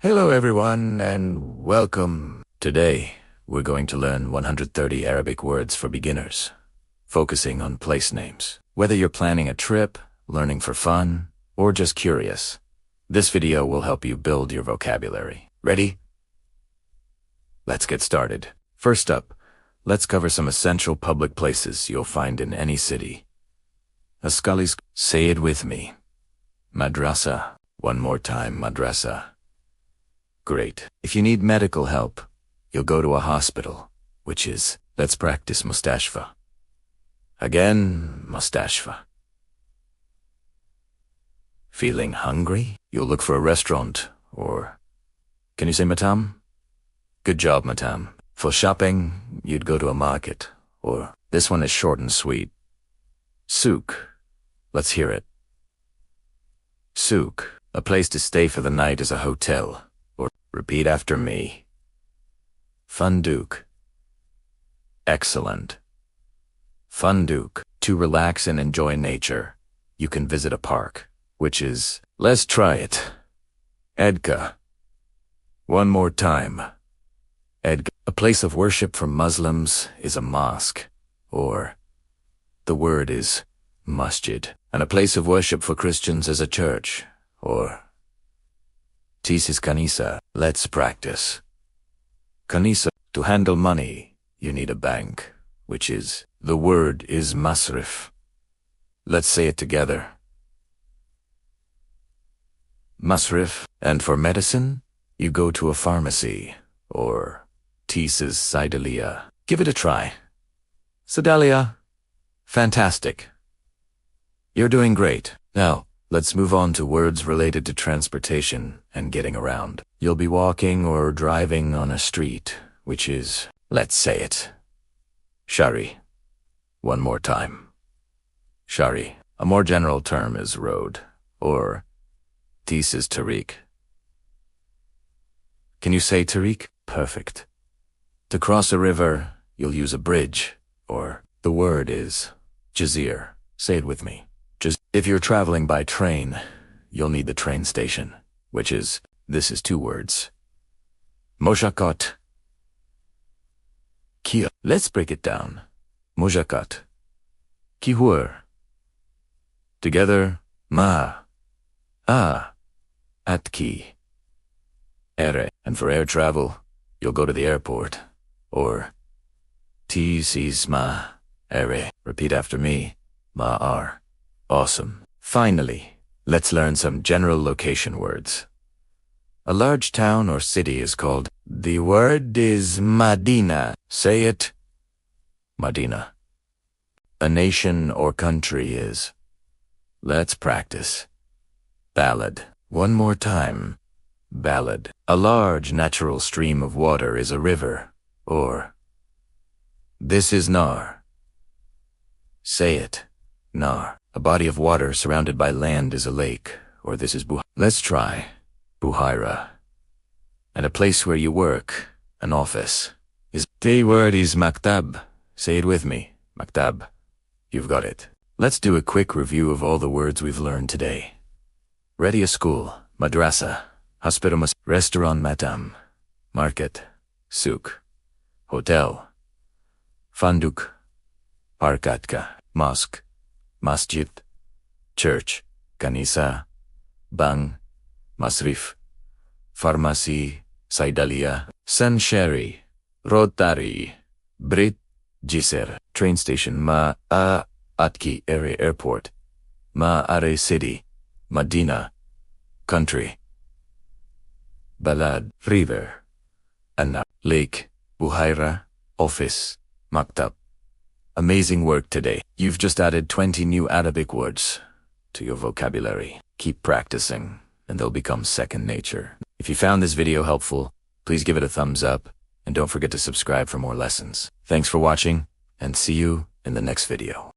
Hello everyone and welcome. Today, we're going to learn 130 Arabic words for beginners, focusing on place names. Whether you're planning a trip, learning for fun, or just curious, this video will help you build your vocabulary. Ready? Let's get started. First up, let's cover some essential public places you'll find in any city. Askalis, say it with me. Madrasa. One more time, madrasa. Great. If you need medical help, you'll go to a hospital, which is, let's practice mustashfa. Again, mustashfa. Feeling hungry? You'll look for a restaurant, or, can you say matam? Good job, matam. For shopping, you'd go to a market, or, this one is short and sweet. Souk. Let's hear it. Souk. A place to stay for the night is a hotel. Or, repeat after me. Funduk. Excellent. Funduk. To relax and enjoy nature, you can visit a park, which is, let's try it. Edka. One more time. Edka. A place of worship for Muslims is a mosque, or, the word is masjid. And a place of worship for Christians is a church, or, Tis is kanisa. Let's practice. Kanisa. To handle money, you need a bank, which is, the word is masrif. Let's say it together. Masrif. And for medicine, you go to a pharmacy, or, Tis is Saidalia. Give it a try. Saidalia. Fantastic. You're doing great. Now, let's move on to words related to transportation and getting around. You'll be walking or driving on a street, which is, let's say it. Shari. One more time. Shari. A more general term is road, or Tis is tariq. Can you say tariq? Perfect. To cross a river, you'll use a bridge, or the word is jazir. Say it with me. If you're traveling by train, you'll need the train station, which is, this is two words. Moshakot. Kia. Let's break it down. Mojakat. Kihur. Together, ma. Atki. Ere. And for air travel, you'll go to the airport, or Tis ma. Ere. Repeat after me. Ma'ar. Awesome. Finally, let's learn some general location words. A large town or city is called, the word is Madina. Say it. Madina. A nation or country is, let's practice. Balad. One more time. Balad. A large natural stream of water is a river, or, this is Nar. Say it. Nar. A body of water surrounded by land is a lake, or this is Let's try. Buhaira. And a place where you work, an office, is, the word is maktab. Say it with me. Maktab. You've got it. Let's do a quick review of all the words we've learned today. Ready a school, madrasa, hospital, restaurant, matam, market, souk, hotel, fanduk, parkatka, mosque, masjid, church, kanisa, bang, masrif, pharmacy, saidalia, sanshari, rotary, brit, jisr, train station, atki area airport, are city, Madina, country, balad, river, anna, lake, buhaira, office, maktab. Amazing work today. You've just added 20 new Arabic words to your vocabulary. Keep practicing, and they'll become second nature. If you found this video helpful, please give it a thumbs up, and don't forget to subscribe for more lessons. Thanks for watching, and see you in the next video.